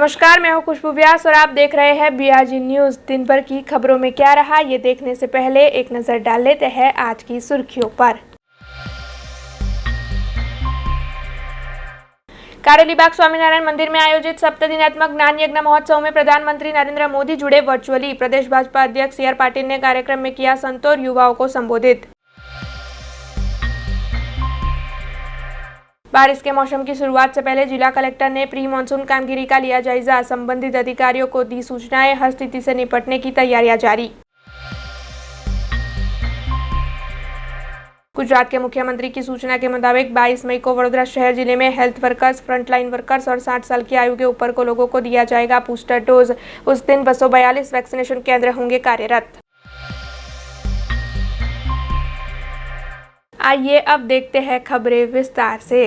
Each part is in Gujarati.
नमस्कार, मैं हूं खुशबू व्यास और आप देख रहे हैं बीआरजी न्यूज। दिन भर की खबरों में क्या रहा, ये देखने से पहले एक नजर डाल लेते हैं आज की सुर्खियों पर। कारेलीबाग स्वामीनारायण मंदिर में आयोजित सप्तदिनात्मक ज्ञान यज्ञ महोत्सव में प्रधानमंत्री नरेंद्र मोदी जुड़े वर्चुअली। प्रदेश भाजपा अध्यक्ष CR पाटिल ने कार्यक्रम में किया संतों और युवाओं को संबोधित। बारिश के मौसम की शुरुआत से पहले जिला कलेक्टर ने प्री मानसून कामगिरी का लिया जायजा। संबंधित अधिकारियों को दी सूचनाएं, हर स्थिति से निपटने की तैयारियां जारी। गुजरात के मुख्यमंत्री की सूचना के मुताबिक 22 मई को वडोदरा शहर जिले में हेल्थ वर्कर्स, फ्रंटलाइन वर्कर्स और 60 साल की आयु के ऊपर को लोगों को दिया जाएगा बूस्टर डोज। उस दिन 242 वैक्सीनेशन केंद्र होंगे कार्यरत। आइए अब देखते हैं खबरें विस्तार से।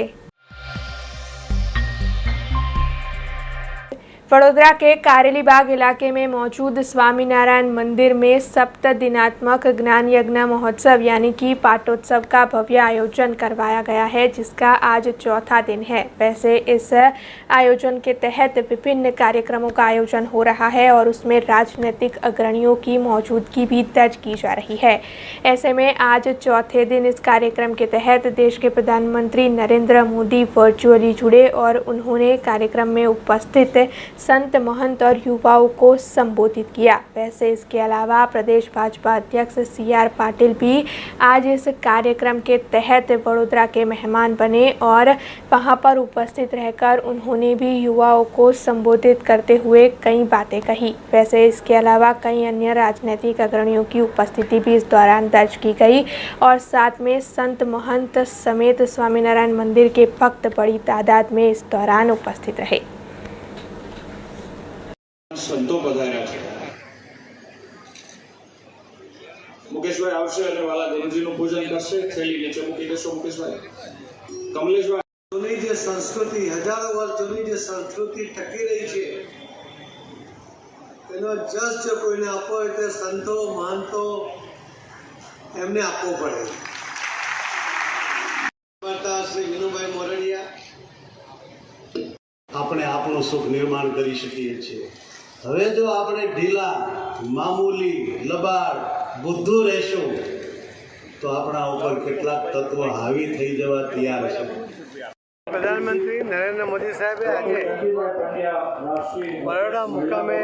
वडोदरा के कारेलीबाग इलाके में मौजूद स्वामीनारायण मंदिर में सप्तदिनात्मक ज्ञान यज्ञ महोत्सव यानी कि पाठोत्सव का भव्य आयोजन करवाया गया है, जिसका आज चौथा दिन है। वैसे इस आयोजन के तहत विभिन्न कार्यक्रमों का आयोजन हो रहा है और उसमें राजनीतिक अग्रणियों की मौजूदगी भी दर्ज की जा रही है। ऐसे में आज चौथे दिन इस कार्यक्रम के तहत देश के प्रधानमंत्री नरेंद्र मोदी वर्चुअली जुड़े और उन्होंने कार्यक्रम में उपस्थित संत, महंत और युवाओं को संबोधित किया। वैसे इसके अलावा प्रदेश भाजपा अध्यक्ष CR पाटिल भी आज इस कार्यक्रम के तहत वडोदरा के मेहमान बने और वहां पर उपस्थित रहकर उन्होंने भी युवाओं को संबोधित करते हुए कई बातें कही। वैसे इसके अलावा कई अन्य राजनीतिक अग्रणियों की उपस्थिति भी इस दौरान दर्ज की गई और साथ में संत, महंत समेत स्वामीनारायण मंदिर के भक्त बड़ी तादाद में इस दौरान उपस्थित रहे। संतो पधार्या छे। मुकेशभाई आवशे अने वाला गुरुजीનું પૂજન કરશે। થેલી નીચે મૂકી દેશો મુકેશભાઈ। કમલેશભાઈ, જૂની જે સંસ્કૃતિ, હજારો વર્ષ જૂની જે સંસ્કૃતિ ટકી રહી છે, તેનો જસ જો કોઈને આપવો હોય તો સંતો, મહંતો એમને આપવો પડે। માતા શ્રી વિનુભાઈ મોરડિયા, આપણે આપણું સુખ નિર્માણ કરી શકીએ છીએ। હવે જો આપણે ઢીલા, મામૂલી, લબાડ, બુદ્ધુ રહેશું તો આપણા ઉપર કેટલાક તત્વો હાવી થઈ જવા તૈયાર છે। प्रधानमंत्री नरेंद्र मोदी साहेब आज बरोड़ा मुकामे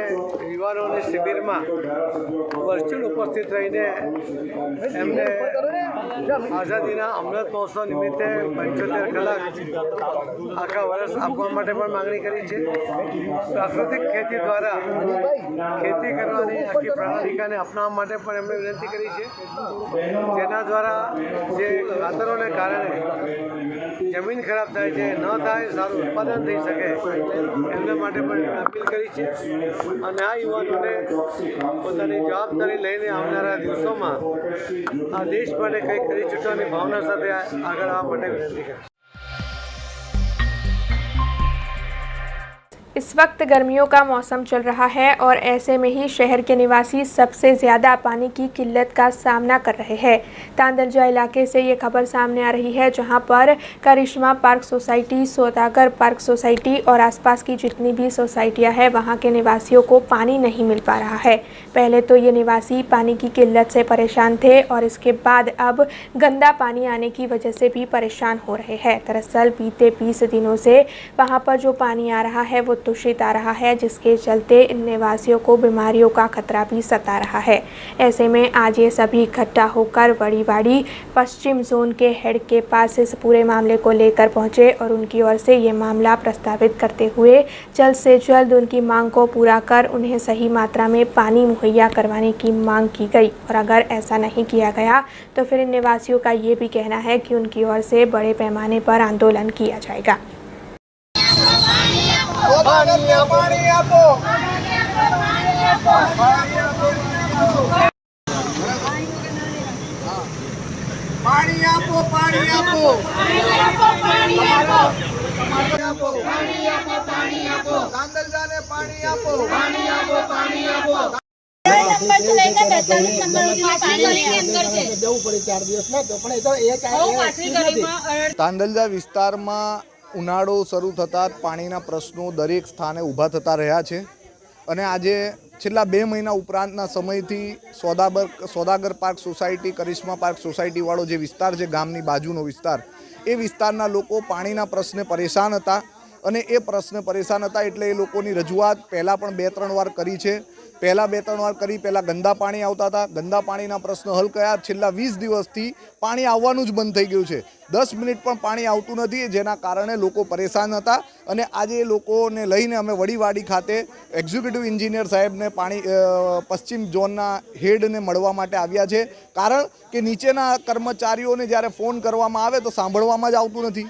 युवाओं शिविर में वर्चुअल उपस्थित रहीने एमने आज़ादी अमृत महोत्सव निमित्ते 75 कलाक आखा वर्ष आपवा माटे पण मांगणी करी छे। प्राकृतिक खेती द्वारा खेती करवानी आखी प्रणालिकाने अपनाववा माटे पण एमणे विनंती करी छे, जेना द्वारा जे खातरोने कारणे जमीन खराब थाय छे, न थाय, सारू उत्पादन थई सके एमना माटे पण अपील करी छे। अने आ युवानोने पोतानी जवाबदारी लईने आवनारा दिवसोमां आ देश माटे कंईक करी छूटવાની भावना साथे આગળ આવવા માટે विनंती करी। इस वक्त गर्मियों का मौसम चल रहा है और ऐसे में ही शहर के निवासी सबसे ज़्यादा पानी की किल्लत का सामना कर रहे हैं। तांदलजा इलाके से ये खबर सामने आ रही है, जहां पर करिश्मा पार्क सोसाइटी, सौदागर पार्क सोसाइटी और आसपास की जितनी भी सोसाइटियां हैं, वहां के निवासियों को पानी नहीं मिल पा रहा है। पहले तो ये निवासी पानी की किल्लत से परेशान थे और इसके बाद अब गंदा पानी आने की वजह से भी परेशान हो रहे हैं। दरअसल बीते 20 दिनों से वहाँ पर जो पानी आ रहा है वो दूषित आ रहा है, जिसके चलते इन निवासियों को बीमारियों का खतरा भी सता रहा है। ऐसे में आज ये सभी इकट्ठा होकर बड़ीवाड़ी पश्चिम जोन के हेड के पास इस पूरे मामले को लेकर पहुंचे और उनकी ओर से ये मामला प्रस्तावित करते हुए जल्द से जल्द उनकी मांग को पूरा कर उन्हें सही मात्रा में पानी मुहैया करवाने की मांग की गई। और अगर ऐसा नहीं किया गया तो फिर इन निवासियों का ये भी कहना है कि उनकी ओर से बड़े पैमाने पर आंदोलन किया जाएगा। तांदलजा विस्तार में ઉનાળો શરૂ થતાં જ પાણીના પ્રશ્નો દરેક સ્થાને ઊભા થતા રહ્યા છે અને આજે છેલ્લા 2 મહિના ઉપરાંતના સમયથી સોદાગર પાર્ક સોસાયટી, કરિશ્મા પાર્ક સોસાયટીવાળો જે વિસ્તાર છે, ગામની બાજુનો વિસ્તાર, એ વિસ્તારના લોકો પાણીના પ્રશ્ને પરેશાન હતા અને એ પ્રશ્ને પરેશાન હતા એટલે એ લોકોની રજૂઆત પહેલાં પણ 2-3 વાર કરી છે. પહેલાં ગંદા પાણી આવતા હતા, ગંદા પાણીના પ્રશ્ન હલ કર્યા. છેલ્લા 20 દિવસથી પાણી આવવાનું જ બંધ થઈ ગયું છે. 10 મિનિટ પણ પાણી આવતું નથી, જેના કારણે લોકો પરેશાન હતા અને આજે એ લોકોને લઈને અમે વડીવાડી ખાતે એક્ઝિક્યુટિવ એન્જિનિયર સાહેબને પશ્ચિમ ઝોનના હેડને મળવા માટે આવ્યા છે. કારણ કે નીચેના કર્મચારીઓને જ્યારે ફોન કરવામાં આવે તો સાંભળવામાં જ આવતું નથી.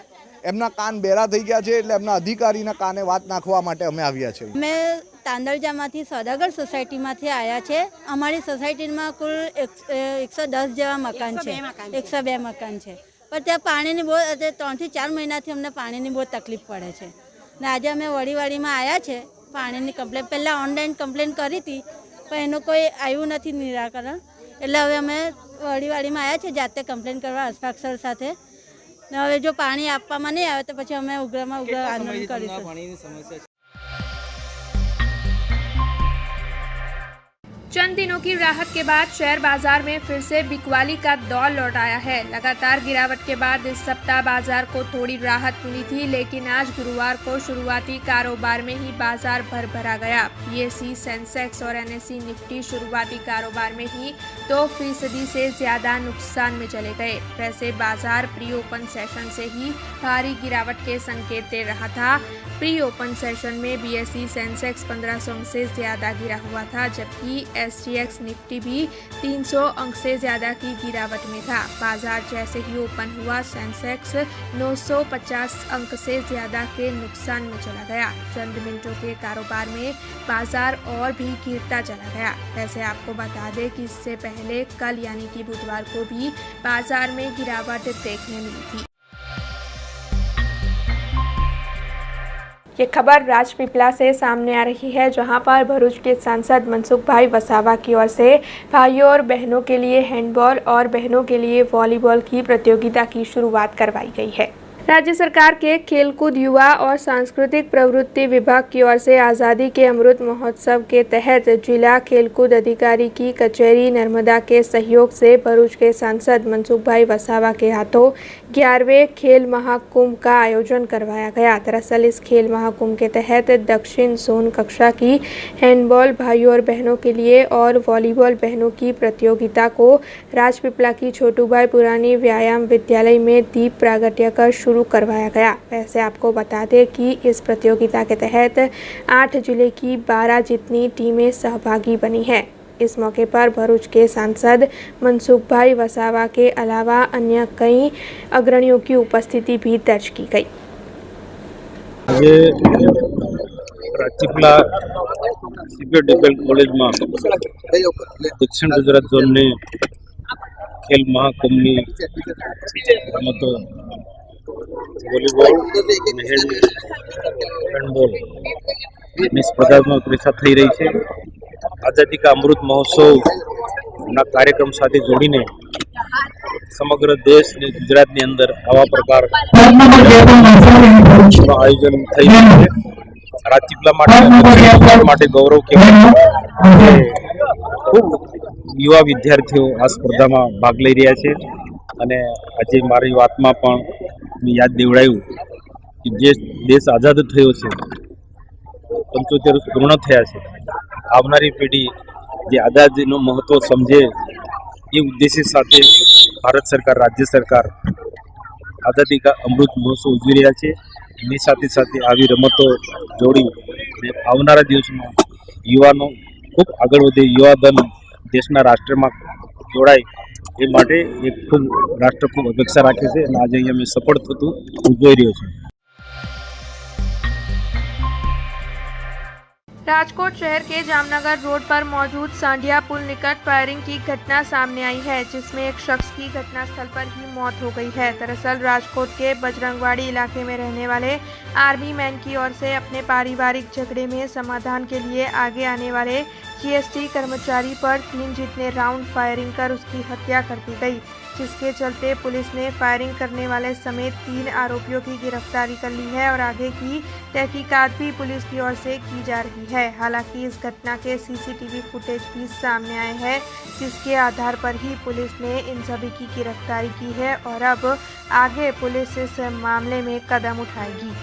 એમના કાન બેરા થઈ ગયા છે એટલે એમના અધિકારીના કાને વાત નાખવા માટે અમે આવ્યા છે. મેં તાંદળજામાંથી સોદાગર સોસાયટીમાંથી આવ્યા છે. અમારી સોસાયટીમાં કુલ 110 જેવા મકાન છે, 102 મકાન છે. પણ ત્યાં પાણીની બહુ 3 થી 4 મહિનાથી અમને પાણીની બહુ તકલીફ પડે છે ને આજે અમે વડીવાડીમાં આવ્યા છે. પાણીની કમ્પ્લેન પહેલાં ઓનલાઈન કમ્પ્લેન કરી હતી પણ એનું કોઈ આવ્યું નથી નિરાકરણ, એટલે હવે અમે વડીવાડીમાં આવ્યા છે જાતે કમ્પ્લેન કરવા હસ્તાક્ષર સાથે. ને હવે જો પાણી આપવામાં નહીં આવે તો પછી અમે ઉગ્રમાં ઉગ્ર આંદોलन કરીશું. चंद दिनों की राहत के बाद शेयर बाजार में फिर से बिकवाली का दौर लौट आया है। लगातार गिरावट के बाद इस सप्ताह बाजार को थोड़ी राहत मिली थी, लेकिन आज गुरुवार को शुरुआती कारोबार में ही बाजार भरा गया। बीएसई, सेंसेक्स और एनएसई निफ्टी शुरुआती कारोबार में ही 2% से ज्यादा नुकसान में चले गए। वैसे बाजार प्री ओपन सेशन से ही भारी गिरावट के संकेत दे रहा था। प्री ओपन सेशन में बीएसई सेंसेक्स 1500 अंक से ज्यादा गिरा हुआ था, जबकि एसजीएक्स निफ्टी भी 300 अंक से ज्यादा की गिरावट में था। बाजार जैसे ही ओपन हुआ, सेंसेक्स 950 अंक से ज्यादा के नुकसान में चला गया। चंद मिनटों के कारोबार में बाजार और भी गिरता चला गया। वैसे आपको बता दें कि इससे पहले कल यानी कि बुधवार को भी बाजार में गिरावट देखने मिली थी। ये खबर राजपीपला से सामने आ रही है, जहां पर भरूच के सांसद मनसुखभाई वसावा की ओर से भाइयों और बहनों के लिए हैंडबॉल और बहनों के लिए वॉलीबॉल की प्रतियोगिता की शुरुआत करवाई गई है। राज्य सरकार के खेलकूद, युवा और सांस्कृतिक प्रवृत्ति विभाग की ओर से आज़ादी के अमृत महोत्सव के तहत जिला खेलकूद अधिकारी की कचहरी नर्मदा के सहयोग से भरूच के सांसद मनसुखभाई वसावा के हाथों 11वें खेल महाकुंभ का आयोजन करवाया गया। दरअसल इस खेल महाकुंभ के तहत दक्षिण जोन कक्षा की हैंडबॉल भाइयों और बहनों के लिए और वॉलीबॉल बहनों की प्रतियोगिता को राजपीपला की छोटूभाई पुरानी व्यायाम विद्यालय में दीप प्रागट्य कर शुरू करवाया गया। वैसे आपको बता दें कि इस प्रतियोगिता के तहत 8 जिले की 12 जितनी टीमें सहभागी बनी हैं। इस मौके पर भरूच के सांसद मनसुखभाई वसावा के अलावा अन्य कई अग्रणियों की उपस्थिति भी दर्ज की गई। આજે રાજપીપલા સીપીએલ કોલેજ में दक्षिण गुजरात जोन ने खेल महाकुंभ रमतो वॉलीबॉल हैंडबॉल स्पर्धात्मक परीक्षा थी रही है। आज़ादी का अमृत महोत्सव कार्यक्रम साथ जोड़ीने समग्र देश ने गुजरात ने अंदर आवा प्रकार आयोजन थई रह्युं छे। राजपीपला माटे गौरव कहेवाय। खूब युवा विद्यार्थीओ आ स्पर्धा में भाग लई रह्या छे અને આજે મારી વાતમાં પણ યાદ દેવડાયું કે જે દેશ આઝાદ થયો છે 75 વર્ષ પૂર્ણ થયા છે, આવનારી પેઢી જે આઝાદીનું મહત્વ સમજે એ ઉદ્દેશ્ય સાથે ભારત સરકાર, રાજ્ય સરકાર આઝાદી કા અમૃત મહોત્સવ ઉજવી રહ્યા છે। એની સાથે સાથે આવી રમતો જોડી આવનારા દિવસમાં યુવાનો ખૂબ આગળ વધે, યુવાધન દેશના રાષ્ટ્રમાં જોડાય એ માટે એક ખૂબ રાષ્ટ્ર ખૂબ અપેક્ષા રાખે છે અને આજે અહીંયા મેં સફળ થતું હું જોઈ રહ્યો છું। राजकोट शहर के जामनगर रोड पर मौजूद सांडिया पुल निकट फायरिंग की घटना सामने आई है, जिसमें एक शख्स की घटनास्थल पर ही मौत हो गई है। दरअसल राजकोट के बजरंगवाड़ी इलाके में रहने वाले आर्मी मैन की ओर से अपने पारिवारिक झगड़े में समाधान के लिए आगे आने वाले जीएसटी कर्मचारी पर 3 जितने राउंड फायरिंग कर उसकी हत्या कर दी गई, जिसके चलते पुलिस ने फायरिंग करने वाले समेत 3 आरोपियों की गिरफ्तारी कर ली है और आगे की तहकीकात भी पुलिस की ओर से की जा रही है। हालांकि इस घटना के सीसीटीवी फुटेज भी सामने आए हैं, जिसके आधार पर ही पुलिस ने इन सभी की गिरफ्तारी की है और अब आगे पुलिस इस मामले में कदम उठाएगी।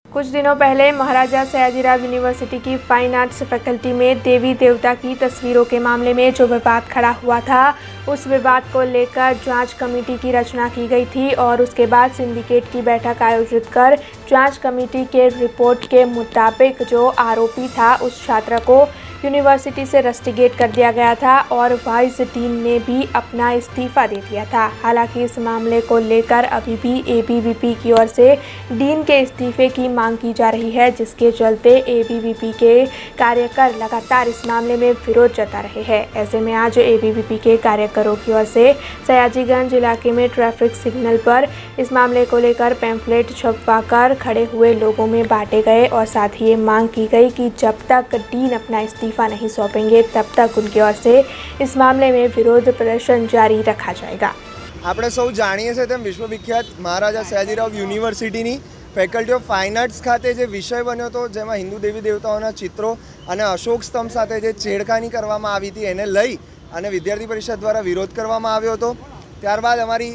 कुछ दिनों पहले महाराजा सयाजीराव यूनिवर्सिटी की फाइन आर्ट्स फैकल्टी में देवी देवता की तस्वीरों के मामले में जो विवाद खड़ा हुआ था, उस विवाद को लेकर जांच कमेटी की रचना की गई थी और उसके बाद सिंडिकेट की बैठक आयोजित कर जांच कमेटी के रिपोर्ट के मुताबिक जो आरोपी था उस छात्र को यूनिवर्सिटी से रस्टिकेट कर दिया गया था और वाइस डीन ने भी अपना इस्तीफ़ा दे दिया था। हालांकि इस मामले को लेकर अभी भी एबीवीपी की ओर से डीन के इस्तीफे की मांग की जा रही है, जिसके चलते एबीवीपी के कार्यकर लगातार इस मामले में विरोध जता रहे हैं। ऐसे में आज एबीवीपी के कार्यकरों की ओर से सयाजीगंज इलाके में ट्रैफिक सिग्नल पर इस मामले को लेकर पैम्फलेट छपवाकर खड़े हुए लोगों में बांटे गए और साथ ही ये मांग की गई कि जब तक डीन अपना इस्तीफा नहीं सौंपेंगे तब तक उनकी ओर से इस मामले में विरोध प्रदर्शन जारी रखा जाएगा। આપણે સૌ જાણીએ છીએ તેમ વિશ્વવિખ્યાત મહારાજા સયાજીરાવ યુનિવર્સિટીની ફેકલ્ટી ઓફ ફાઇન આર્ટ્સ ખાતે જે વિષય બન્યો હતો, જેમાં હિન્દુ દેવી દેવતાઓના ચિત્રો અને અશોક સ્તંભ સાથે જે છેડખાની કરવામાં આવી હતી, એને લઈ અને વિદ્યાર્થી પરિષદ દ્વારા વિરોધ કરવામાં આવ્યો હતો। ત્યારબાદ અમારી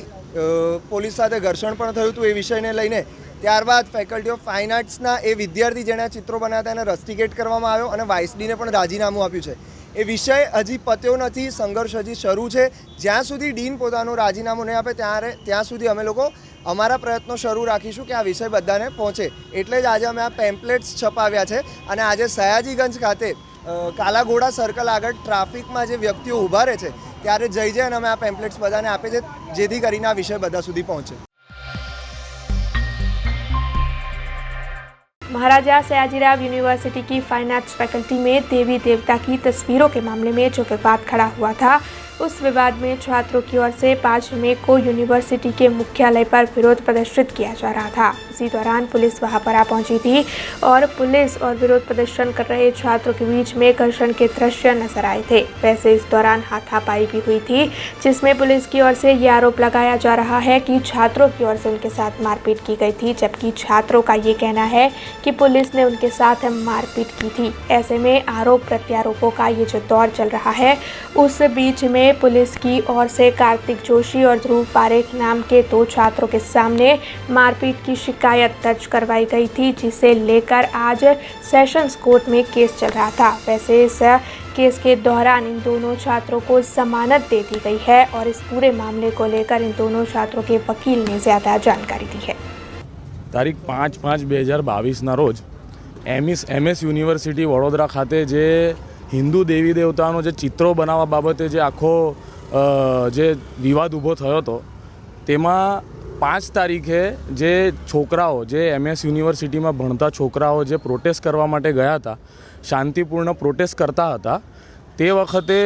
પોલીસ સાથે ઘર્ષણ પણ થયું હતું એ વિષયને લઈને। ત્યારબાદ ફેકલ્ટી ઓફ ફાઇન આર્ટ્સના એ વિદ્યાર્થી જેણે ચિત્રો બનાવ્યા હતા એને રસ્ટિકેટ કરવામાં આવ્યો અને વાઇસડીને પણ રાજીનામું આપ્યું છે। એ વિષય હજી પત્યો નથી, સંઘર્ષ હજી શરૂ છે। જ્યાં સુધી ડીન પોતાનું રાજીનામું નહીં આપે ત્યાં સુધી અમે લોકો અમારા પ્રયત્નો શરૂ રાખીશું કે આ વિષય બધાને પહોંચે। એટલે જ આજે અમે આ પેમ્પલેટ્સ છપાવ્યા છે અને આજે સયાજીગંજ ખાતે કાલાઘોડા સર્કલ આગળ ટ્રાફિકમાં જે વ્યક્તિઓ ઊભા રહે છે ત્યારે જઈ અને અમે આ પેમ્પલેટ્સ બધાને આપે છે, જેથી કરીને આ વિષય બધા સુધી પહોંચે। महाराजा सयाजीराव यूनिवर्सिटी की फाइन आर्ट्स फैकल्टी में देवी देवता की तस्वीरों के मामले में जो विवाद खड़ा हुआ था, उस विवाद में छात्रों की ओर से 5 मई को यूनिवर्सिटी के मुख्यालय पर विरोध प्रदर्शित किया जा रहा था। इसी दौरान पुलिस वहां पर आ पहुंची थी और पुलिस और विरोध प्रदर्शन कर रहे छात्रों के बीच में घर्षण के दृश्य नजर आए थे। वैसे इस दौरान हाथापाई भी हुई थी, जिसमें पुलिस की ओर से ये आरोप लगाया जा रहा है कि छात्रों की ओर से उनके साथ मारपीट की गई थी, जबकि छात्रों का ये कहना है कि पुलिस ने उनके साथ मारपीट की थी। ऐसे में आरोप प्रत्यारोपों का ये जो दौर चल रहा है, उस बीच में पुलिस की ओर से कार्तिक जोशी और ध्रुव पारेख नाम के 2 छात्रों के सामने मारपीट की शिकायत दर्ज करवाई गई थी, जिसे लेकर आज सेशंस कोर्ट में केस चल रहा था। वैसे इस केस के दौरान इन दोनों छात्रों को जमानत दे दी गई है और इस पूरे मामले को लेकर इन दोनों छात्रों के वकील ने ज़्यादा जानकारी दी है। તારીખ 5/5/2022ના રોજ એમએસ યુનિવર્સિટી વડોદરા ખાતે જે હિન્દુ દેવી દેવતાનો જે ચિત્રો બનાવવા બાબતે જે આખો જે વિવાદ ઊભો થયો હતો, તેમાં 5 તારીખે જે છોકરાઓ જે એમએસ યુનિવર્સિટીમાં ભણતા છોકરાઓ જે પ્રોટેસ્ટ કરવા માટે ગયા હતા, શાંતિપૂર્ણ પ્રોટેસ્ટ કરતા હતા, તે વખતે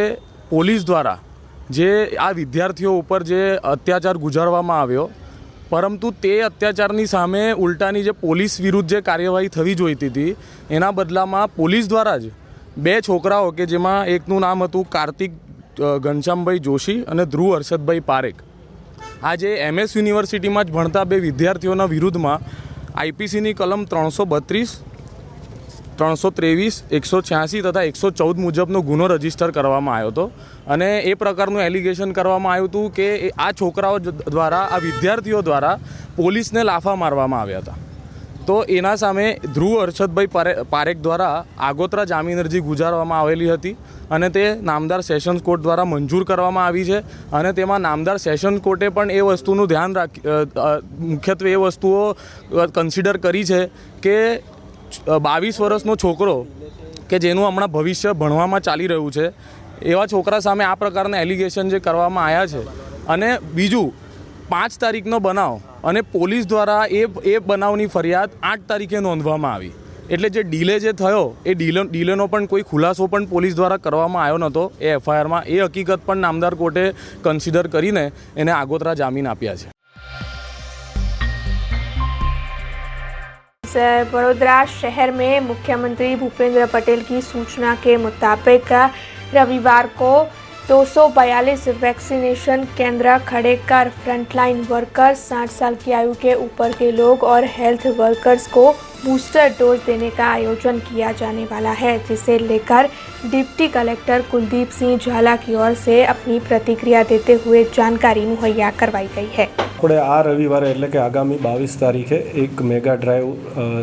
પોલીસ દ્વારા જે આ વિદ્યાર્થીઓ ઉપર જે અત્યાચાર ગુજારવામાં આવ્યો, પરંતુ તે અત્યાચારની સામે ઉલટાની જે પોલીસ વિરુદ્ધ જે કાર્યવાહી થવી જોઈતી હતી, એના બદલામાં પોલીસ દ્વારા જ 2 છોકરાઓ કે જેમાં એકનું નામ હતું કાર્તિક ઘનશ્યામભાઈ જોશી અને ધ્રુવ હર્ષદભાઈ પારેખ, આજે એમએસ યુનિવર્સિટીમાં જ ભણતા 2 વિદ્યાર્થીઓના વિરુદ્ધમાં આઈપીસીની કલમ 332, 323, 186 તથા 114 મુજબનો ગુનો રજીસ્ટર કરવામાં આવ્યો હતો અને એ પ્રકારનું એલિગેશન કરવામાં આવ્યું હતું કે આ છોકરાઓ દ્વારા આ વિદ્યાર્થીઓ દ્વારા પોલીસને લાફા મારવામાં આવ્યા હતા। તો એના સામે ધ્રુવ હર્ષદભાઈ પારેખ દ્વારા આગોતરા જામીન અરજી ગુજારવામાં આવેલી હતી અને તે નામદાર સેશન્સ કોર્ટ દ્વારા મંજૂર કરવામાં આવી છે અને તેમાં નામદાર સેશન્સ કોર્ટે પણ એ વસ્તુનું ધ્યાન મુખ્યત્વે એ વસ્તુઓ કન્સિડર કરી છે કે 22 વર્ષનો છોકરો કે જેનું હમણાં ભવિષ્ય ભણવામાં ચાલી રહ્યું છે, એવા છોકરા સામે આ પ્રકારના એલિગેશન જે કરવામાં આવ્યા છે અને બીજું 5 તારીખનો બનાવ અને પોલીસ દ્વારા એ બનાવની ફરિયાદ 8 તારીખે નોંધવામાં આવી, એટલે જે ડીલે જે થયો એ ડીલેનો પણ કોઈ ખુલાસો પણ પોલીસ દ્વારા કરવામાં આવ્યો નહોતો એ એફઆઈઆરમાં। એ હકીકત પણ નામદાર કોર્ટે કન્સિડર કરીને એને આગોતરા જામીન આપ્યા છે। वडोदरा शहर में मुख्यमंत्री भूपेंद्र पटेल की सूचना के मुताबिक रविवार को 242 वैक्सीनेशन केंद्र खड़े कर फ्रंटलाइन वर्कर्स, 60 साल की आयु के ऊपर के लोग और हेल्थ वर्कर्स को बूस्टर डोज देने का आयोजन किया जाने वाला है, जिसे लेकर डिप्टी कलेक्टर कुलदीप सिंह झाला की ओर से अपनी प्रतिक्रिया देते हुए जानकारी मुहैया करवाई गई है। આપણે આ રવિવારે એટલે કે આગામી 22 તારીખે એક મેગા ડ્રાઈવ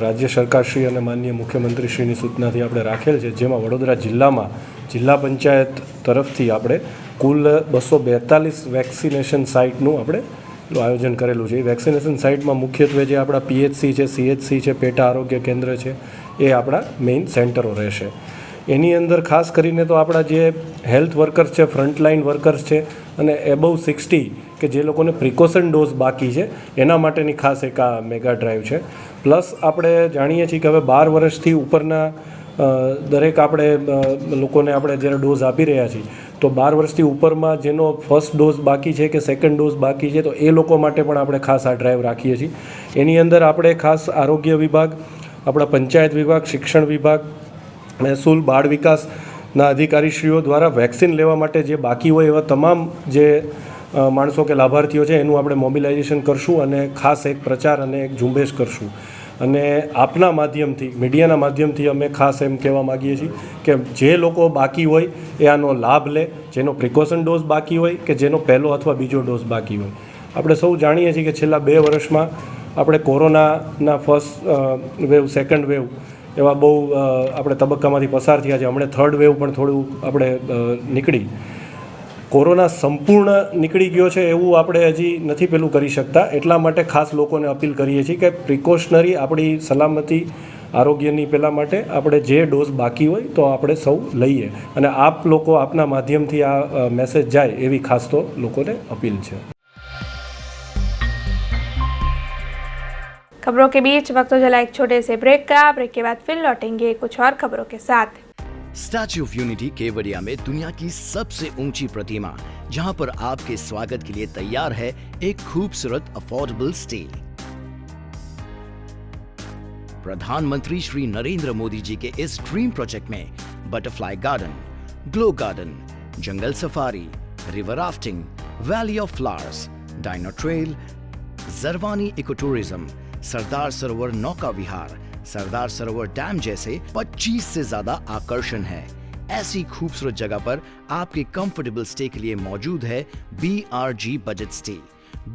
રાજ્ય સરકારશ્રી અને માનનીય મુખ્યમંત્રીશ્રીની સૂચનાથી આપણે રાખેલ છે, જેમાં વડોદરા જિલ્લામાં જિલ્લા પંચાયત તરફથી આપણે કુલ 242 વેક્સિનેશન સાઇટનું આપણે આયોજન કરેલું છે। એ વેક્સિનેશન સાઇટમાં મુખ્યત્વે જે આપણા પીએચસી છે, સીએચસી છે, પેટા આરોગ્ય કેન્દ્ર છે, એ આપણા મેઇન સેન્ટરો રહેશે। એની અંદર ખાસ કરીને તો આપણા જે હેલ્થ વર્કર્સ છે, ફ્રન્ટલાઇન વર્કર્સ છે અને એબવ 60 કે જે લોકોને પ્રિકોશન ડોઝ બાકી છે એના માટેની ખાસ એક આ મેગા ડ્રાઈવ છે। પ્લસ આપણે જાણીએ છીએ કે હવે 12 વર્ષથી ઉપરના દરેક આપણે લોકોને આપણે જ્યારે ડોઝ આપી રહ્યા છીએ, તો 12 વર્ષથી ઉપરમાં જેનો ફર્સ્ટ ડોઝ બાકી છે કે સેકન્ડ ડોઝ બાકી છે, તો એ લોકો માટે પણ આપણે ખાસ આ ડ્રાઈવ રાખીએ છીએ। એની અંદર આપણે ખાસ આરોગ્ય વિભાગ, આપણા પંચાયત વિભાગ, શિક્ષણ વિભાગ, મહેસૂલ, બાળ વિકાસના અધિકારીશ્રીઓ દ્વારા વેક્સિન લેવા માટે જે બાકી હોય એવા તમામ જે માણસો કે લાભાર્થીઓ છે એનું આપણે મોબિલાઇઝેશન કરશું અને ખાસ એક પ્રચાર અને એક ઝુંબેશ કરશું। અને આપના માધ્યમથી, મીડિયાના માધ્યમથી અમે ખાસ એમ કહેવા માગીએ છીએ કે જે લોકો બાકી હોય એ આનો લાભ લે, જેનો પ્રિકોશન ડોઝ બાકી હોય કે જેનો પહેલો અથવા બીજો ડોઝ બાકી હોય। આપણે સૌ જાણીએ છીએ કે છેલ્લા 2 વર્ષમાં આપણે કોરોનાના ફર્સ્ટ વેવ, સેકન્ડ વેવ એવા બહુ આપણે તબક્કામાંથી પસાર થયા છે। હમણાં થર્ડ વેવ પણ થોડું આપણે નીકળી, કોરોના સંપૂર્ણ નીકળી ગયો છે એવું આપણે હજી નથી પેલું કરી શકતા। એટલા માટે ખાસ લોકોને અપીલ કરીએ છીએ કે પ્રિકોશનરી આપણી સલામતી, આરોગ્યની પહેલાં માટે આપણે જે ડોઝ બાકી હોય તો આપણે સૌ લઈએ, અને આપ લોકો આપના માધ્યમથી આ મેસેજ જાય એવી ખાસ તો લોકોને અપીલ છે। खबरों के बीच वक्त हो चला एक छोटे से ब्रेक का। ब्रेक के बाद फिर लौटेंगे कुछ और खबरों के साथ। स्टैच्यू ऑफ यूनिटी केवड़िया में दुनिया की सबसे ऊंची प्रतिमा, जहां पर आपके स्वागत के लिए तैयार है एक खूबसूरत अफोर्डेबल स्टे। प्रधानमंत्री श्री नरेंद्र मोदी जी के इस ड्रीम प्रोजेक्ट में बटरफ्लाई गार्डन, ग्लो गार्डन, जंगल safari, river rafting, valley of flowers, dino trail, Jarwani eco tourism, Sardar Sarovar नौका विहार, सरदार सरोवर डैम जैसे 25 से ज्यादा आकर्षण है। ऐसी खूबसूरत जगह पर आपके कंफर्टेबल स्टे के लिए मौजूद है BRG budget stay.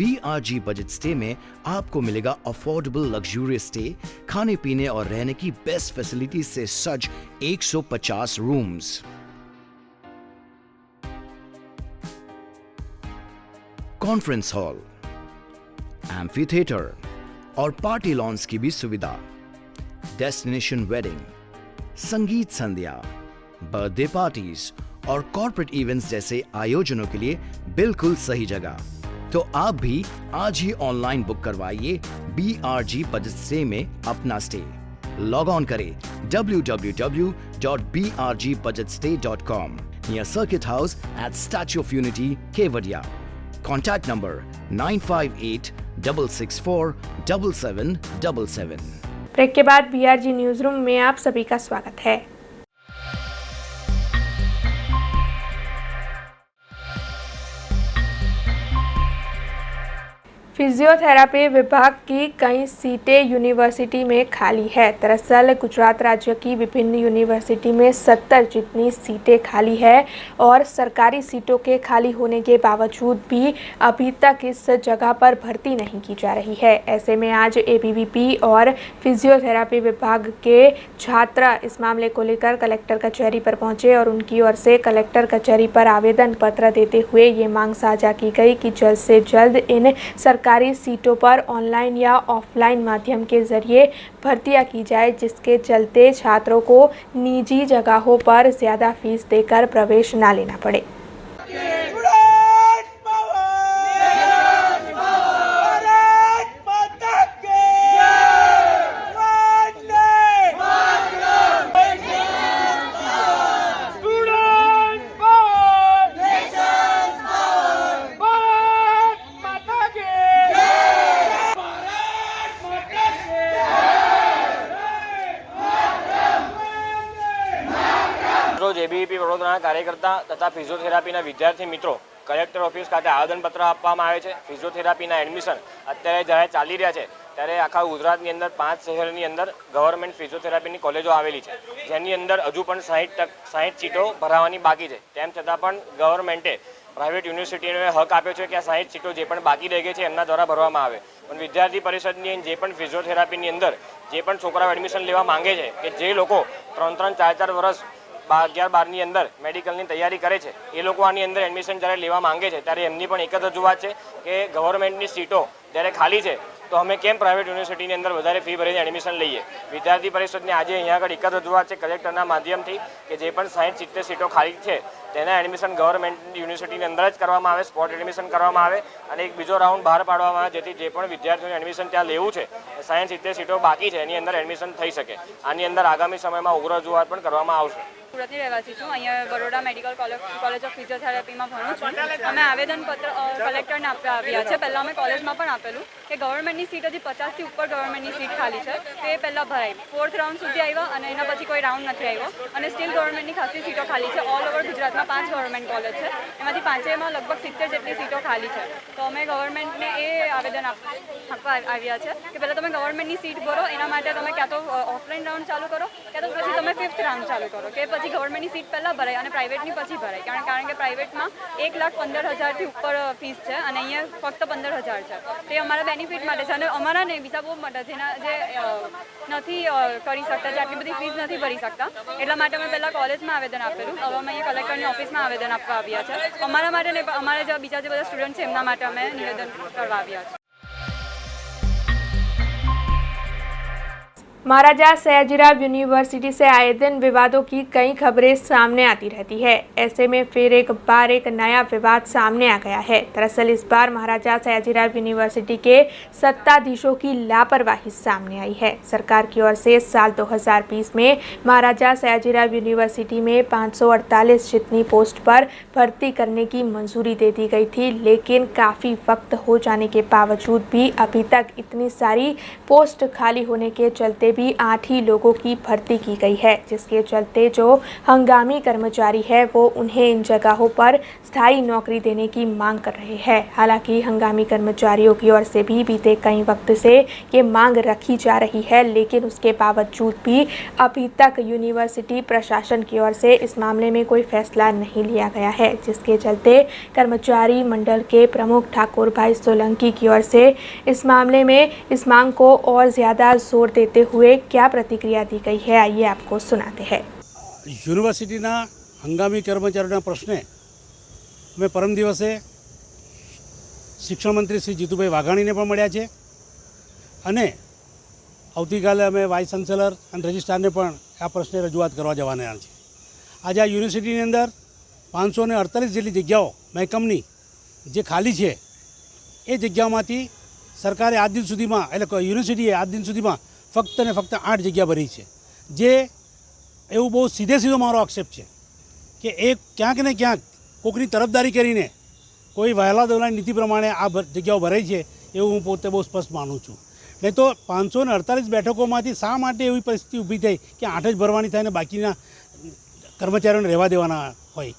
BRG budget stay में आपको मिलेगा अफोर्डेबल लग्जूरियस स्टे, खाने पीने और रहने की बेस्ट फैसिलिटीज से सज्ज 150 rooms, conference hall, amphi theatre और पार्टी लॉन्स की भी सुविधा, डेस्टिनेशन वेडिंग, संगीत संध्या, बर्थडे पार्टीज और कॉर्पोरेट इवेंट्स जैसे आयोजनों के लिए बिल्कुल सही जगह। तो आप भी आज ही ऑनलाइन बुक करवाइए BRG बजट स्टे में अपना स्टे। लॉग ऑन करें www.brgbudgetstay.com near circuit house at statue of unity Kevadia. Contact number 9584647777। Break के बाद BRG न्यूज रूम में आप सभी का स्वागत है। फिजियोथेरापी विभाग की कई सीटें यूनिवर्सिटी में खाली है। दरअसल गुजरात राज्य की विभिन्न यूनिवर्सिटी में 70 जितनी सीटें खाली है और सरकारी सीटों के खाली होने के बावजूद भी अभी तक इस जगह पर भर्ती नहीं की जा रही है। ऐसे में आज ABVP और फिजियोथेरापी विभाग के छात्र इस मामले को लेकर कलेक्टर कचहरी पर पहुंचे और उनकी ओर से कलेक्टर कचहरी पर आवेदन पत्र देते हुए ये मांग साझा की गई कि जल्द से जल्द इन सरकारी सीटों पर ऑनलाइन या ऑफलाइन माध्यम के जरिए भर्तियां की जाए, जिसके चलते छात्रों को निजी जगहों पर ज़्यादा फीस देकर प्रवेश न लेना पड़े। આજરોજ એબીવીપી વડોદરાના કાર્યકર્તા તથા ફિઝિયોથેરાપીના વિદ્યાર્થી મિત્રો કલેક્ટર ઓફિસ ખાતે આવેદનપત્ર આપવામાં આવે છે. ફિઝિયોથેરાપીના એડમિશન અત્યારે જ્યારે ચાલી રહ્યા છે ત્યારે આખા ગુજરાતની અંદર 5 શહેરની અંદર ગવર્મેન્ટ ફિઝિયોથેરાપીની કોલેજો આવેલી છે, જેની અંદર હજુ પણ 60 સીટો ભરાવાની બાકી છે. તેમ છતાં પણ ગવર્મેન્ટે પ્રાઇવેટ યુનિવર્સિટીઓને હક આપ્યો છે કે આ 60 સીટો જે પણ બાકી રહી ગઈ છે એમના દ્વારા ભરવામાં આવે. પણ વિદ્યાર્થી પરિષદની જે પણ ફિઝિયોથેરાપીની અંદર જે પણ છોકરાઓ એડમિશન લેવા માંગે છે કે જે લોકો 3-3, 4-4 વર્ષ 11-12ની અંદર મેડિકલની તૈયારી કરે છે એ લોકો આની અંદર એડમિશન જ્યારે લેવા માંગે છે ત્યારે એમની પણ એક જ રજૂઆત છે કે ગવર્મેન્ટની સીટો જ્યારે ખાલી છે તો અમે કેમ પ્રાઇવેટ યુનિવર્સિટીની અંદર વધારે ફી ભરીને એડમિશન લઈએ. વિદ્યાર્થી પરિષદની આજે અહીંયા આગળ એક જ રજૂઆત છે કલેક્ટરના માધ્યમથી કે જે પણ 60-70 સીટો ખાલી છે તેના એડમિશન ગવર્મેન્ટ યુનિવર્સિટીની અંદર જ કરવામાં આવે, સ્પોટ એડમિશન કરવામાં આવે અને એક બીજો રાઉન્ડ બહાર પાડવામાં આવે જેથી જે પણ વિદ્યાર્થીઓને એડમિશન ત્યાં લેવું છે 60-70 સીટો બાકી છે એની અંદર એડમિશન થઈ શકે. આની અંદર આગામી સમયમાં ઉગ્ર રજૂઆત પણ કરવામાં આવશે. સુરતની રહેવાસી છું. અહીંયા બરોડા મેડિકલ કોલેજ ઓફ ફિઝિયોથેરાપીમાં ભણું છું. અમે આવેદનપત્ર કલેક્ટરને આપવા આવ્યા છે. પહેલાં અમે કોલેજમાં પણ આપેલું કે ગવર્મેન્ટની સીટ હજી 50થી ઉપર ગવર્મેન્ટની સીટ ખાલી છે તે પહેલાં ભરાઈ. 4th રાઉન્ડ સુધી આવ્યા અને એના પછી કોઈ રાઉન્ડ નથી આવ્યો અને સ્ટીલ ગવર્મેન્ટની ખાસી સીટો ખાલી છે. ઓલ ઓવર ગુજરાતમાં 5 ગવર્મેન્ટ કોલેજ છે, એમાંથી 5માં લગભગ 70 જેટલી સીટો ખાલી છે. તો અમે ગવર્મેન્ટને એ આવેદન આપવા આવ્યા છે કે પહેલાં તમે ગવર્મેન્ટની સીટ ભરો, એના માટે તમે ક્યાં તો ઓફલાઈન રાઉન્ડ ચાલુ કરો ક્યાં તો પછી તમે 5th રાઉન્ડ ચાલુ કરો કે પછી ગવર્મેન્ટની સીટ પહેલાં ભરાય અને પ્રાઇવેટની પછી ભરાય. કારણ કે પ્રાઇવેટમાં 1,15,000થી ઉપર ફીસ છે અને અહીંયા ફક્ત 15,000 છે. તે અમારા બેનિફિટ માટે છે અને અમારા ને બીજા બહુ માટે જે નથી કરી શકતા, જે આટલી બધી ફીસ નથી ભરી શકતા, એટલા માટે અમે પહેલાં કોલેજમાં આવેદન આપેલું. હવે અમે અહીંયા કલેક્ટરની ઓફિસમાં આવેદન આપવા આવ્યા છે. અમારા માટે ને અમારા જે બીજા જે બધા સ્ટુડન્ટ છે એમના માટે અમે નિવેદન કરવા આવ્યા છે. महाराजा सयाजीराव यूनिवर्सिटी से आए दिन विवादों की कई खबरें सामने आती रहती है. ऐसे में फिर एक बार एक नया विवाद सामने आ गया है. दरअसल इस बार महाराजा सयाजीराव यूनिवर्सिटी के सत्ताधीशों की लापरवाही सामने आई है. सरकार की ओर से साल 2020 में महाराजा सयाजीराव यूनिवर्सिटी में 548 जितनी पोस्ट पर भर्ती करने की मंजूरी दे दी गई थी, लेकिन काफ़ी वक्त हो जाने के बावजूद भी अभी तक इतनी सारी पोस्ट खाली होने के चलते भी 8 ही लोगों की भर्ती की गई है, जिसके चलते जो हंगामी कर्मचारी है वो उन्हें इन जगहों पर स्थायी नौकरी देने की मांग कर रहे हैं. हालांकि हंगामी कर्मचारियों की ओर से भी बीते कई वक्त से ये मांग रखी जा रही है, लेकिन उसके बावजूद भी अभी तक यूनिवर्सिटी प्रशासन की ओर से इस मामले में कोई फैसला नहीं लिया गया है, जिसके चलते कर्मचारी मंडल के प्रमुख ठाकुर भाई सोलंकी की ओर से इस मामले में इस मांग को और ज़्यादा जोर देते हुए क्या प्रतिक्रिया दी गई है, आइए आपको सुनाते हैं. યુનિવર્સિટીના હંગામી કર્મચારીઓના પ્રશ્ને અમે પરમ દિવસે શિક્ષણ મંત્રી શ્રી જીતુભાઈ વાઘાણીને પણ મળ્યા છે અને આવતીકાલે અમે વાઇસ ચાન્સેલર અને રજિસ્ટ્રારને પણ આ પ્રશ્ને રજૂઆત કરવા જવાના છે. આજે આ યુનિવર્સિટીની અંદર 548 જેટલી જગ્યાઓ મહેકમની જે ખાલી છે એ જગ્યાઓમાંથી સરકારે આજ દિન સુધીમાં એટલે યુનિવર્સિટીએ આજ દિન સુધીમાં ફક્ત ને ફક્ત 8 જગ્યા ભરી છે. જે એવું બહુ સીધો મારો આક્ષેપ છે કે એ ક્યાંક ને ક્યાંક કોઈકની તરફદારી કરીને કોઈ વહેલા દવલાની નીતિ પ્રમાણે આ જગ્યાઓ ભરાઈ છે એવું હું પોતે બહુ સ્પષ્ટ માનું છું. નહીં તો 548 બેઠકોમાંથી શા માટે એવી પરિસ્થિતિ ઊભી થઈ કે 8 જ ભરવાની થાય ને બાકીના કર્મચારીઓને રહેવા દેવાના હોય.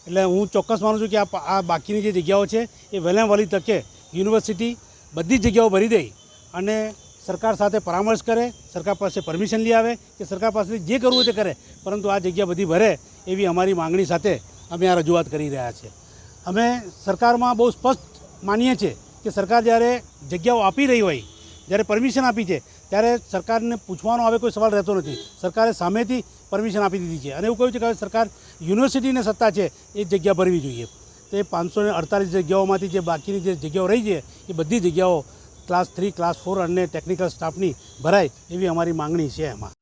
એટલે હું ચોક્કસ માનું છું કે આ બાકીની જે જગ્યાઓ છે એ વહેલામાં વહેલી તકે યુનિવર્સિટી બધી જ જગ્યાઓ ભરી દે અને સરકાર સાથે પરામર્શ કરે, સરકાર પાસે પરમિશન લઈ આવે કે સરકાર પાસેથી જે કરવું તે કરે, પરંતુ આ જગ્યા બધી ભરે એવી અમારી માંગણી સાથે અમે આ રજૂઆત કરી રહ્યા છીએ. અમે સરકારમાં બહુ સ્પષ્ટ માનીએ છીએ કે સરકાર જ્યારે જગ્યાઓ આપી રહી હોય, જ્યારે પરમિશન આપી છે ત્યારે સરકારને પૂછવાનો આવે કોઈ સવાલ રહેતો નથી. સરકારે સામેથી પરમિશન આપી દીધી છે અને એવું કહ્યું છે કે સરકાર યુનિવર્સિટીને સત્તા છે એ જગ્યા ભરવી જોઈએ. તો એ 548 જગ્યાઓમાંથી જે બાકીની જે જગ્યાઓ રહી છે એ બધી જગ્યાઓ ક્લાસ 3, ક્લાસ 4 અને ટેકનિકલ સ્ટાફની ભરાય એવી અમારી માંગણી છે. એમાં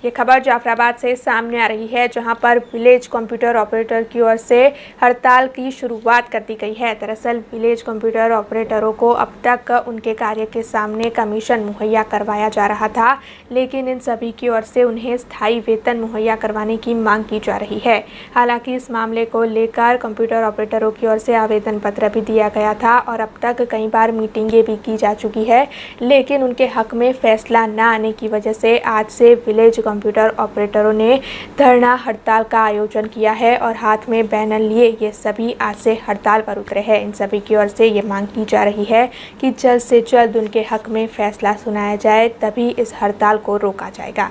ये खबर जाफराबाद से सामने आ रही है, जहां पर विलेज कंप्यूटर ऑपरेटर की ओर से हड़ताल की शुरुआत कर दी गई है। दरअसल विलेज कंप्यूटर ऑपरेटरों को अब तक उनके कार्य के सामने कमीशन मुहैया करवाया जा रहा था, लेकिन इन सभी की ओर से उन्हें स्थायी वेतन मुहैया करवाने की मांग की जा रही है। हालांकि इस मामले को लेकर कंप्यूटर ऑपरेटरों की ओर से आवेदन पत्र भी दिया गया था और अब तक कई बार मीटिंगें भी की जा चुकी है, लेकिन उनके हक में फैसला न आने की वजह से आज से विलेज कंप्यूटर ऑपरेटरों ने धरना हड़ताल का आयोजन किया है और हाथ में बैनर लिए ये सभी आज से हड़ताल पर उतरे हैं। इन सभी की ओर से ये मांग की जा रही है कि जल्द से जल्द उनके हक में फैसला सुनाया जाए, तभी इस हड़ताल को रोका जाएगा।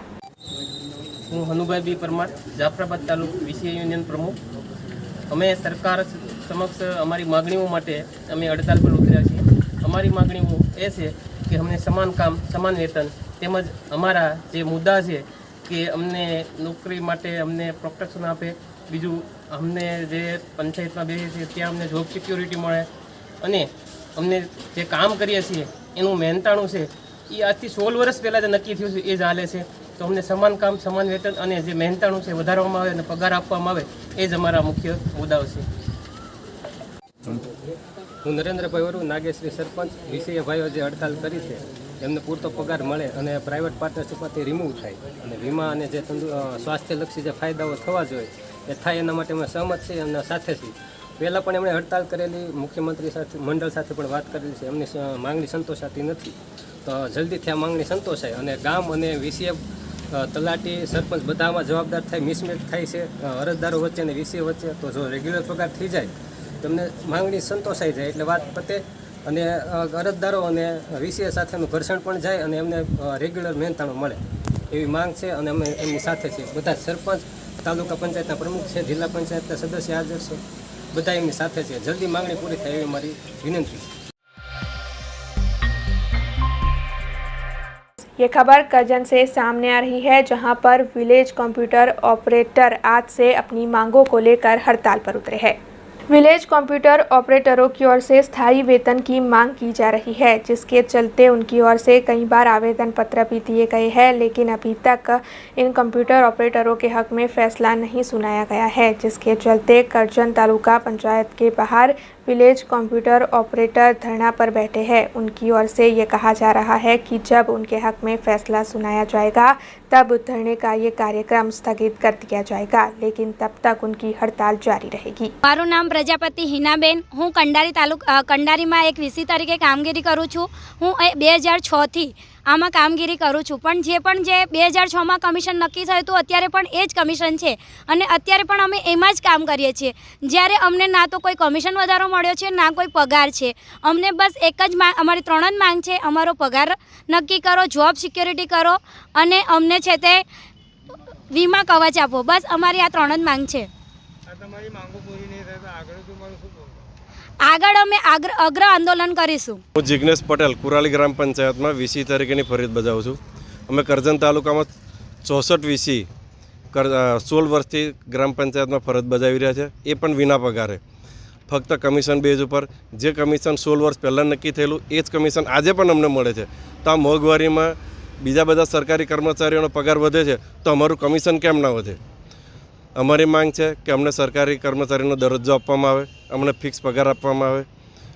હું હનુભાઈ પરમાર, જાફરાબાદ તાલુક વીસીએ યુનિયન પ્રમુખ। અમે સરકાર સમક્ષ અમારી માગણીઓ માટે અમે હડતાલ પર ઉતર્યા છીએ। અમારી માગણીઓ એ છે કે અમને સમાન કામ સમાન વેતન તેમજ અમારા જે મુદ્દા છે કે અમને નોકરી માટે અમને પ્રોટેક્શન આપે, બીજું અમને જે પંચાયતમાં બેસીએ છીએ ત્યાં અમને જોબ સિક્યોરિટી મળે અને અમને જે કામ કરીએ છીએ એનું મહેનતાણું છે એ આજથી 16 વર્ષ પહેલાં જે નક્કી થયું છે એ જ હાલે છે। તો અમને સમાન કામ સમાન વેતન અને જે મહેનતાણું છે વધારવામાં આવે અને પગાર આપવામાં આવે એ જ અમારા મુખ્ય મુદ્દાઓ છે। હું નરેન્દ્રભાઈ વરુ, નાગેશ્રી સરપંચ, વીસીએ ભાઈઓ જે હડતાલ કરી છે એમને પૂરતો પગાર મળે અને પ્રાઇવેટ પાર્ટનરશીપમાંથી રિમૂવ થાય અને વીમા અને જે સ્વાસ્થ્યલક્ષી જે ફાયદાઓ થવા જોઈએ એ થાય એના માટે અમે સહમત છીએ અને સાથે છીએ। પહેલાં પણ એમણે હડતાલ કરેલી, મુખ્યમંત્રી સાથે મંડળ સાથે પણ વાત કરેલી છે, એમની માંગણી સંતોષાતી નથી। તો જલ્દીથી આ માંગણી સંતોષાય અને ગામ અને વીસીએ તલાટી સરપંચ બધામાં જવાબદાર થાય, મિસમેચ થાય છે અરજદારો વચ્ચે અને વીસીએ વચ્ચે। તો જો રેગ્યુલર પગાર થઈ જાય તેમને માંગણી સંતોષાઈ જાય એટલે વાત પતે અને અરજદારો અને વીસીએ સાથેનું ઘર્ષણ પણ જાય અને એમને રેગ્યુલર મહેનતાણું મળે એવી માંગ છે અને અમે એમની સાથે છીએ। બધા સરપંચ, તાલુકા પંચાયતના પ્રમુખ છે, જિલ્લા પંચાયતના સદસ્ય હાજર છે, બધા એમની સાથે છે। જલ્દી માંગણી પૂરી થાય એવી મારી વિનંતી છે। ये खबर करजन से सामने आ रही है, जहां पर विलेज कंप्यूटर ऑपरेटर आज से अपनी मांगों को लेकर हड़ताल पर उतरे हैं। विलेज कंप्यूटर ऑपरेटरों की ओर से स्थायी वेतन की मांग की जा रही है, जिसके चलते उनकी ओर से कई बार आवेदन पत्र भी दिए गए हैं, लेकिन अभी तक इन कंप्यूटर ऑपरेटरों के हक में फैसला नहीं सुनाया गया है, जिसके चलते करजन तालुका पंचायत के बाहर विलेज कंप्यूटर ऑपरेटर धरना पर बैठे हैं। उनकी ओर से ये कहा जा रहा है कि जब उनके हक में फैसला सुनाया जाएगा तब धरने का ये कार्यक्रम स्थगित कर दिया जाएगा, लेकिन तब तक उनकी हड़ताल जारी रहेगी। मारू नाम प्रजापति हीनाबेन, हूँ कंडारी में एक वीसी तरीके कामगीरी करूँ छूँ। हूँ 2006 थी आमा कामगीरी करूँ छूँ, पण जे 2006 में कमीशन नक्की थयुं तो अत्यारे पण ए ज कमीशन छे अने अत्यारे पण अमे एमां ज काम करीए छीए, ज्यारे अमने ना तो कोई कमीशन वधारो मळ्यो छे ना कोई पगार छे। अमने बस एक ज अमारी 3 ज मांग छे, अमारो पगार नक्की करो, जॉब सिक्योरिटी करो अने अमने छे ते वीमा कवच आपो, बस अमारी आ 3 ज मांग छे। આગળ અમે અગ્ર આંદોલન કરીશું। હું જિગ્નેશ પટેલ, કુરાલી ગ્રામ પંચાયતમાં વીસી તરીકેની ફરજ બજાવું છું। અમે કરજણ તાલુકામાં 64 વીસી 16 વર્ષથી ગ્રામ પંચાયતમાં ફરજ બજાવી રહ્યા છે, એ પણ વિના પગારે, ફક્ત કમિશન બેઝ ઉપર। જે કમિશન 16 વર્ષ પહેલાં નક્કી થયેલું એ જ કમિશન આજે પણ અમને મળે છે। તો આ મોંઘવારીમાં બીજા બધા સરકારી કર્મચારીઓનો પગાર વધે છે તો અમારું કમિશન કેમ ના વધે? અમારી માંગ છે કે અમને સરકારી કર્મચારીનો દરજ્જો આપવામાં આવે, અમને ફિક્સ પગાર આપવામાં આવે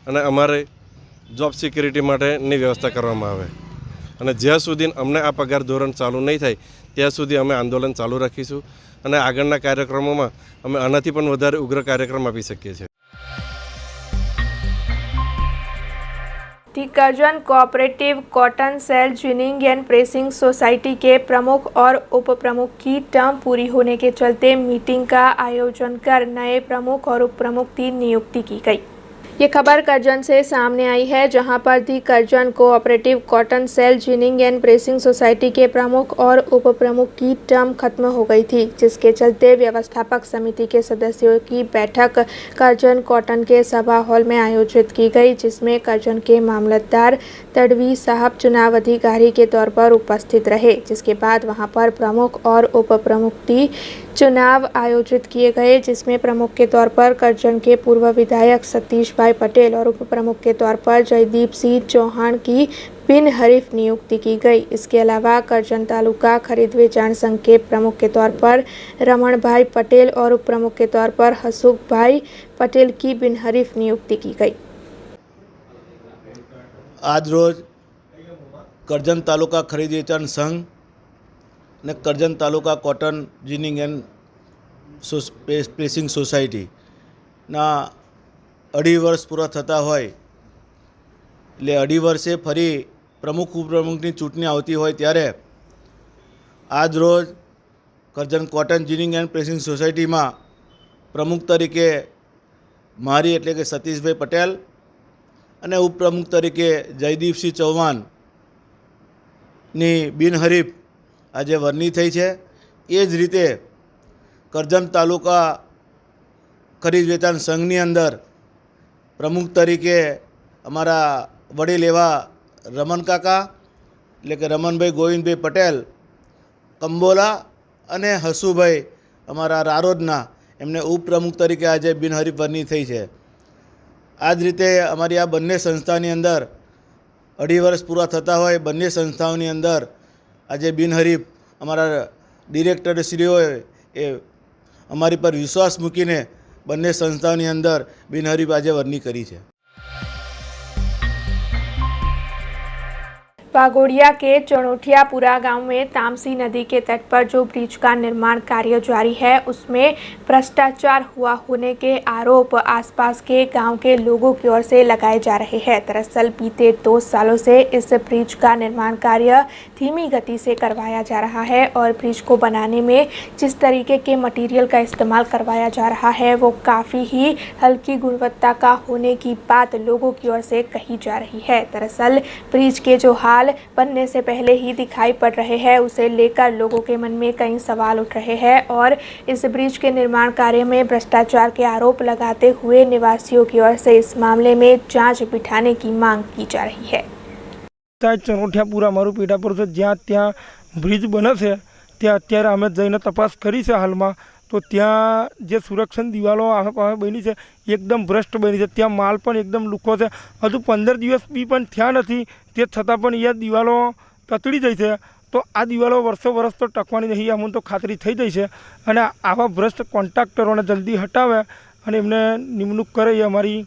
અને અમારે જોબ સિક્યુરિટી માટેની વ્યવસ્થા કરવામાં આવે અને જ્યાં સુધી અમને આ પગાર ધોરણ ચાલુ નહીં થાય ત્યાં સુધી અમે આંદોલન ચાલુ રાખીશું અને આગળના કાર્યક્રમોમાં અમે આનાથી પણ વધારે ઉગ્ર કાર્યક્રમ આપી શકીએ છીએ। The Karjan cooperative cotton sale ginning and pressing society के प्रमुख और उप प्रमुख की टर्म पूरी होने के चलते मीटिंग का आयोजन कर नए प्रमुख और उप प्रमुख की नियुक्ति की गई। ये खबर करजन से सामने आई है, जहां पर the Karjan cooperative cotton sale ginning and pressing society के प्रमुख और उप प्रमुख की टर्म खत्म हो गई थी, जिसके चलते व्यवस्थापक समिति के सदस्यों की बैठक करजन कॉटन के सभा हॉल में आयोजित की गई, जिसमें करजन के मामलतदार तड़वी साहब चुनाव अधिकारी के तौर पर उपस्थित रहे, जिसके बाद वहां पर प्रमुख और उप प्रमुख की चुनाव आयोजित किए गए, जिसमें प्रमुख के तौर पर करजन के पूर्व विधायक सतीश भाई पटेल और उप प्रमुख के तौर पर जयदीप सिंह चौहान की बिन हरीफ नियुक्ति की गई। इसके अलावा करजन तालुका खरीद वेचाण संघ के प्रमुख के तौर पर रमण भाई पटेल और उप प्रमुख के तौर पर हसूख भाई पटेल की बिन हरीफ नियुक्ति की गई। आज रोज करजन तालुका खरीद वेचाण संघ ने Karjan taluka cotton ginning and pressing society ना 2.5 वर्ष पूरा थता होय એટલે 2.5 વર્ષે ફરી પ્રમુખ ઉપપ્રમુખની ચૂંટણી આવતી હોય ત્યારે આજ રોજ Karjan cotton ginning and pressing સોસાયટીમાં પ્રમુખ તરીકે મારી એટલે કે સતીશભાઈ પટેલ અને ઉપપ્રમુખ તરીકે જયદીપસિંહ ચૌહાણની બિનહરીફ આજે વરણી થઈ છે। એ જ રીતે કરજણ તાલુકા ખરીદ વેચાણ સંઘની અંદર પ્રમુખ તરીકે અમારા વડીલ એવા રમણ કાકા એટલે કે રમણભાઈ ગોવિંદભાઈ પટેલ કંબોલા અને હસુભાઈ અમારા રારોદના એમને ઉપપ્રમુખ તરીકે આજે બિનહરીફ વરણી થઈ છે। આ જ રીતે અમારી આ બંને સંસ્થાની અંદર 2.5 વર્ષ પૂરા થતા હોય બંને સંસ્થાઓની અંદર આજે બિનહરીફ અમારા ડિરેક્ટરશ્રીઓએ એ અમારી પર વિશ્વાસ મૂકીને બંને સંસ્થાઓની અંદર બિનહરીફ આજે વરણી કરી છે। वाघोड़िया के चौनोठियापुरा गांव में तामसी नदी के तट पर जो ब्रिज का निर्माण कार्य जारी है, उसमें भ्रष्टाचार हुआ होने के आरोप आसपास के गांव के लोगों की ओर से लगाए जा रहे हैं। दरअसल बीते 2 सालों से इस ब्रिज का निर्माण कार्य धीमी गति से करवाया जा रहा है और ब्रिज को बनाने में जिस तरीके के मटेरियल का इस्तेमाल करवाया जा रहा है वो काफ़ी ही हल्की गुणवत्ता का होने की बात लोगों की ओर से कही जा रही है। दरअसल ब्रिज के जो हाल बनने से पहले ही दिखाई पड़ रहे हैं, उसे लेकर लोगों के मन में कई सवाल उठ रहे हैं और इस ब्रिज के निर्माण कार्य में भ्रष्टाचार के आरोप लगाते हुए निवासियों की ओर से इस मामले में जांच बिठाने की मांग की जा रही है। चौनोठियापुरा मारू पेटापुर से ज्યાં ત્યાં ब्रिज बने છે ત્યાં અત્યારે અમે જઈને તપાસ કરી છે હાલમાં, તો ત્યાં જે સુરક્ષણ દિવાલો બની છે એકદમ ભ્રષ્ટ બની છે, ત્યાં માલ પણ એકદમ લુખ્ખો છે। હજુ 15 દિવસ બી પણ થયા નથી, તે છતાં પણ એ દિવાલો તતડી જાય છે। તો આ દિવાલો વર્ષો વર્ષ તો ટકવાની નહીં, અમને તો ખાતરી થઈ જાય છે। અને આવા ભ્રષ્ટ કોન્ટ્રાક્ટરોને જલ્દી હટાવે અને એમને નિમણૂક કરે એ અમારી।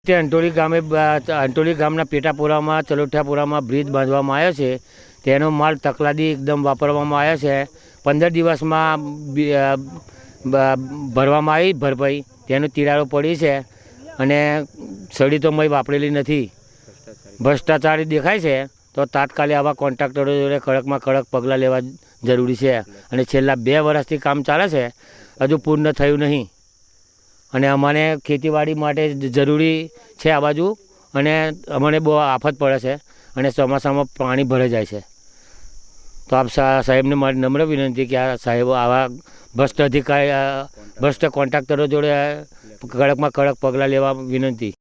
અંટોલી ગામના પેટાપુરામાં ચલોઠિયાપુરામાં બ્રિજ બાંધવામાં આવ્યો છે, તેનો માલ તકલાદી એકદમ વાપરવામાં આવ્યો છે। 15 દિવસમાં ભરવામાં આવી ભરપાઈ, તેનો તિરાડો પડી છે અને સળી તો મય વાપરેલી નથી। ભ્રષ્ટાચારી દેખાય છે તો તાત્કાલિક આવા કોન્ટ્રાક્ટરો જોડે કડકમાં કડક પગલાં લેવા જરૂરી છે। અને છેલ્લા 2 વર્ષથી કામ ચાલે છે, હજુ પૂર્ણ થયું નહીં અને અમને ખેતીવાડી માટે જરૂરી છે આ બાજુ અને અમને બહુ આફત પડે છે અને ચોમાસામાં પાણી ભરાઈ જાય છે। તો આપ સાહેબને મારી નમ્ર વિનંતી કે આ સાહેબો આવા ભ્રષ્ટ કોન્ટ્રાક્ટરો જોડે કડકમાં કડક પગલાં લેવા વિનંતી।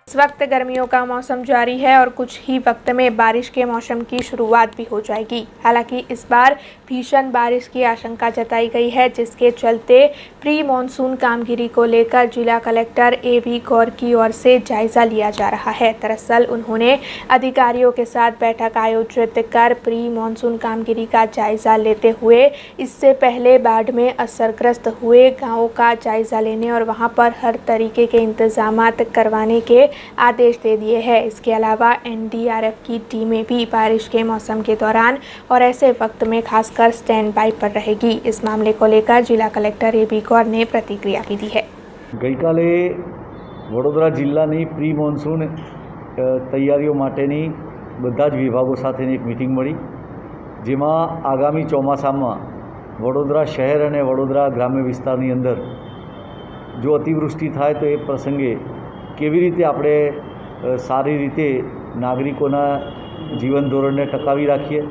इस वक्त गर्मियों का मौसम जारी है और कुछ ही वक्त में बारिश के मौसम की शुरुआत भी हो जाएगी। हालांकि इस बार भीषण बारिश की आशंका जताई गई है, जिसके चलते प्री मॉनसून कामगिरी को लेकर जिला कलेक्टर A.V. गौर की ओर से जायजा लिया जा रहा है। दरअसल उन्होंने अधिकारियों के साथ बैठक आयोजित कर प्री मॉनसून कामगिरी का जायजा लेते हुए इससे पहले बाढ़ में असरग्रस्त हुए गाँवों का जायजा लेने और वहाँ पर हर तरीके के इंतजामात करवाने के आदेश दे दिए हैं। इसके अलावा NDRF की टीमें भी बारिश के मौसम के दौरान और ऐसे वक्त में खासकर स्टैंड बाय पर रहेगी। इस मामले को लेकर जिला कलेक्टर A.B. गौर ने प्रतिक्रिया भी दी है। ગઈકાલે વડોદરા જિલ્લાની પ્રી મોન્સૂન તૈયારીઓ માટેની બધા જ વિભાગો સાથેની એક મિટિંગ મળી, જેમાં આગામી ચોમાસામાં વડોદરા શહેર અને વડોદરા ગ્રામ્ય વિસ્તારની અંદર જો અતિવૃષ્ટિ થાય તો એ પ્રસંગે કેવી રીતે આપણે સારી રીતે નાગરિકોના જીવન ધોરણને ટકાવી રાખીએ,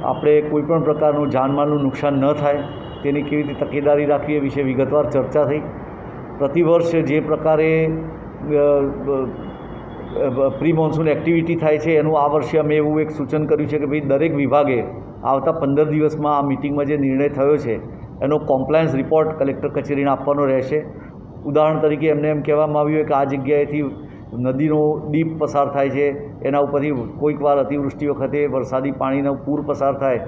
આપણે કોઈપણ પ્રકારનું જાનમાલનું નુકસાન ન થાય તેની કેવી રીતે તકેદારી રાખવી એ વિશે વિગતવાર ચર્ચા થઈ। પ્રતિવર્ષ જે પ્રકારે પ્રી મોન્સૂન એક્ટિવિટી થાય છે એનું આ વર્ષે અમે એવું એક સૂચન કર્યું છે કે ભાઈ દરેક વિભાગે આવતા 15 દિવસમાં આ મિટિંગમાં જે નિર્ણય થયો છે એનો કોમ્પ્લાયન્સ રિપોર્ટ કલેક્ટર કચેરીને આપવાનો રહેશે. ઉદાહરણ તરીકે એમને એમ કહેવામાં આવ્યું કે આ જગ્યાએથી નદીનો ડીપ પસાર થાય છે, એના ઉપરથી કોઈક વાર અતિવૃષ્ટિ વખતે વરસાદી પાણીનો પૂર પસાર થાય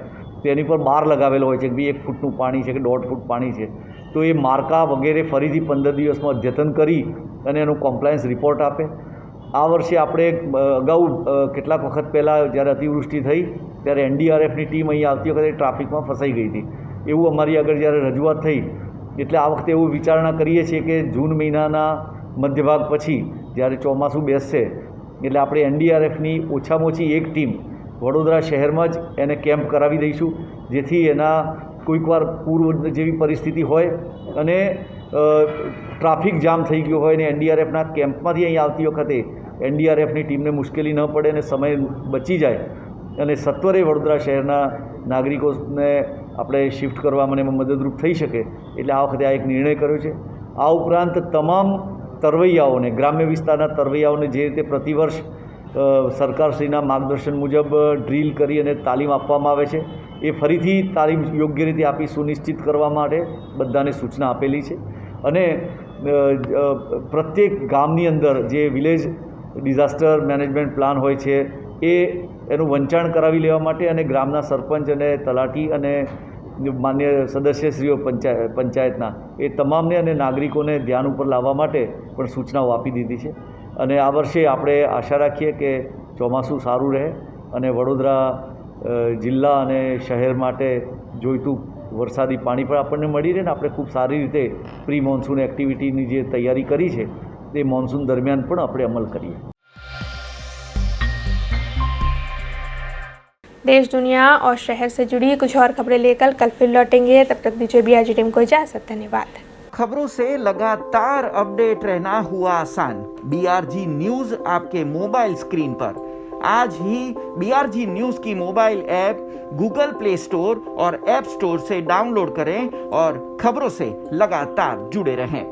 તો એની પર બાર લગાવેલો હોય છે કે ભાઈ 1 ફૂટનું પાણી છે કે 1.5 ફૂટ પાણી છે. તો એ માર્કા વગેરે ફરીથી 15 દિવસમાં અદ્યતન કરી અને એનો કોમ્પ્લાયન્સ રિપોર્ટ આપે. આ વર્ષે આપણે અગાઉ કેટલાક વખત પહેલાં જ્યારે અતિવૃષ્ટિ થઈ ત્યારે NDRFની ટીમ અહીં આવતી વખતે ટ્રાફિકમાં ફસાઈ ગઈ હતી. એવું અમારી આગળ જ્યારે રજૂઆત થઈ એટલે આ વખતે એવું વિચારણા કરીએ છીએ કે જૂન મહિનાના મધ્યભાગ પછી જ્યારે ચોમાસું બેસશે એટલે આપણે NDRFની ઓછામાં ઓછી એક ટીમ વડોદરા શહેરમાં જ એને કેમ્પ કરાવી દઈશું, જેથી એના કોઈક વાર પૂર જેવી પરિસ્થિતિ હોય અને ટ્રાફિક જામ થઈ ગયો હોય અને NDRFના કેમ્પમાંથી અહીં આવતી વખતે NDRFની ટીમને મુશ્કેલી ન પડે અને સમય બચી જાય અને સત્વરે વડોદરા શહેરના નાગરિકોને આપણે શિફ્ટ કરવામાં એમાં મદદરૂપ થઈ શકે એટલે આ વખતે આ એક નિર્ણય કર્યો છે. આ ઉપરાંત તમામ તરવૈયાઓને, ગ્રામ્ય વિસ્તારના તરવૈયાઓને જે રીતે પ્રતિવર્ષ સરકારશ્રીના માર્ગદર્શન મુજબ ડ્રીલ કરી અને તાલીમ આપવામાં આવે છે એ ફરીથી તાલીમ યોગ્ય રીતે આપી સુનિશ્ચિત કરવા માટે બધાને સૂચના આપેલી છે. અને પ્રત્યેક ગામની અંદર જે વિલેજ ડિઝાસ્ટર મેનેજમેન્ટ પ્લાન હોય છે એનું વંચાણ કરાવી લેવા માટે અને ગ્રામના સરપંચ અને તલાટી અને માન્ય સદસ્યશ્રીઓ પંચાયતના એ તમામને અને નાગરિકોને ધ્યાન ઉપર લાવવા માટે પણ સૂચનાઓ આપી દીધી છે. અને આ વર્ષે આપણે આશા રાખીએ કે ચોમાસું સારું રહે અને વડોદરા જિલ્લા અને શહેર માટે જોઈતું વરસાદી પાણી પણ આપણને મળી રહે ને આપણે ખૂબ સારી રીતે પ્રી મોન્સૂન એક્ટિવિટીની જે તૈયારી કરી છે તે મોન્સૂન દરમિયાન પણ આપણે અમલ કરીએ. देश दुनिया और शहर से जुड़ी कुछ और खबरें लेकर कल फिर लौटेंगे. तब तक दीजिए BRG टीम को इजाजत. धन्यवाद. खबरों से लगातार अपडेट रहना हुआ आसान. BRG न्यूज आपके मोबाइल स्क्रीन पर. आज ही BRG न्यूज की mobile app Google play store और ऐप स्टोर से डाउनलोड करें और खबरों से लगातार जुड़े रहें.